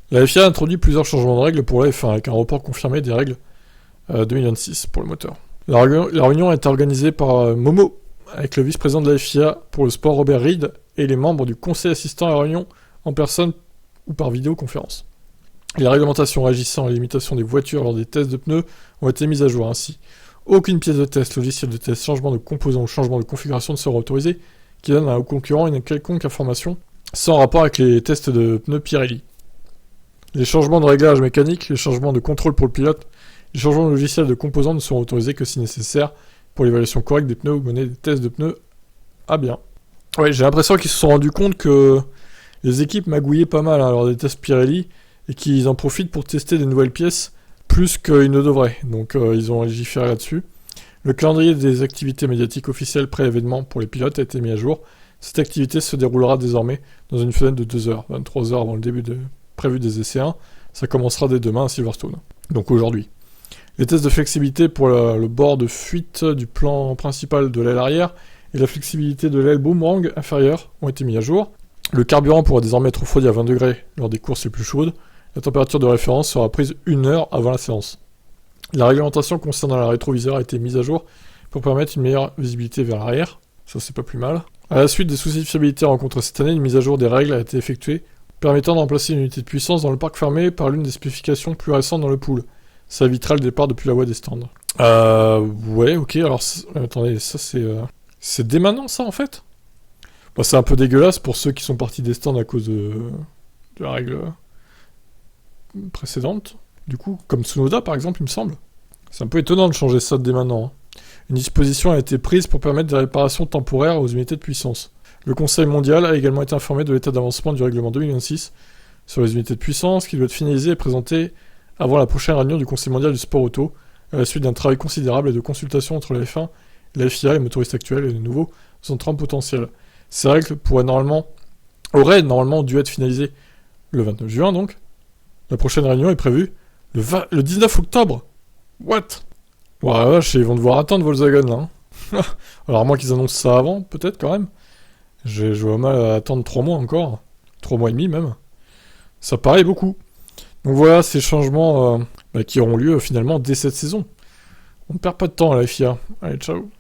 La FIA a introduit plusieurs changements de règles pour la F1 avec un report confirmé des règles 2026 pour le moteur. La réunion a été organisée par Momo, avec le vice-président de la FIA pour le sport Robert Reid et les membres du conseil assistant à la réunion en personne ou par vidéoconférence. Les réglementations régissant la limitation des voitures lors des tests de pneus ont été mises à jour ainsi. Aucune pièce de test, logiciel de test, changement de composant ou changement de configuration ne sera autorisé qui donne à un concurrent une quelconque information sans rapport avec les tests de pneus Pirelli. Les changements de réglage mécanique, les changements de contrôle pour le pilote, les changements de logiciel de composants ne seront autorisés que si nécessaire pour l'évaluation correcte des pneus ou mener des tests de pneus à bien. Ouais, j'ai l'impression qu'ils se sont rendus compte que les équipes magouillaient pas mal lors des tests Pirelli et qu'ils en profitent pour tester des nouvelles pièces plus qu'ils ne devraient. Donc ils ont légiféré là-dessus. Le calendrier des activités médiatiques officielles pré-événement pour les pilotes a été mis à jour. Cette activité se déroulera désormais dans une fenêtre de 2 heures, 23 heures avant le début prévu des essais 1. Ça commencera dès demain à Silverstone, donc aujourd'hui. Les tests de flexibilité pour le bord de fuite du plan principal de l'aile arrière et la flexibilité de l'aile boomerang inférieure ont été mis à jour. Le carburant pourra désormais être refroidi à 20 degrés lors des courses les plus chaudes. La température de référence sera prise 1 heure avant la séance. La réglementation concernant la rétroviseur a été mise à jour pour permettre une meilleure visibilité vers l'arrière. Ça, c'est pas plus mal. À la suite des soucis de fiabilité rencontrés cette année, une mise à jour des règles a été effectuée, permettant de remplacer une unité de puissance dans le parc fermé par l'une des spécifications plus récentes dans le pool. Ça évitera le départ depuis la voie des stands. Ouais, ok, alors... attendez, ça c'est... c'est dès maintenant, ça, en fait? Bah, c'est un peu dégueulasse pour ceux qui sont partis des stands à cause de la règle précédente. Du coup, comme Tsunoda, par exemple, il me semble. C'est un peu étonnant de changer ça dès maintenant. Hein. Une disposition a été prise pour permettre des réparations temporaires aux unités de puissance. Le Conseil mondial a également été informé de l'état d'avancement du règlement 2026 sur les unités de puissance qui doit être finalisé et présenté avant la prochaine réunion du Conseil mondial du sport auto, à la suite d'un travail considérable et de consultation entre la F1, la FIA, les motoristes actuels et de nouveaux entrants potentiels. Ces règles auraient normalement dû être finalisées le 29 juin donc. La prochaine réunion est prévue le 19 octobre. What? Ouais, vache, ils vont devoir attendre Volkswagen là. Hein. Alors, à moins qu'ils annoncent ça avant, peut-être quand même. Je vois mal à attendre 3 mois encore. 3 mois et demi même. Ça paraît beaucoup. Donc voilà, ces changements qui auront lieu finalement dès cette saison. On ne perd pas de temps à la FIA. Allez, ciao.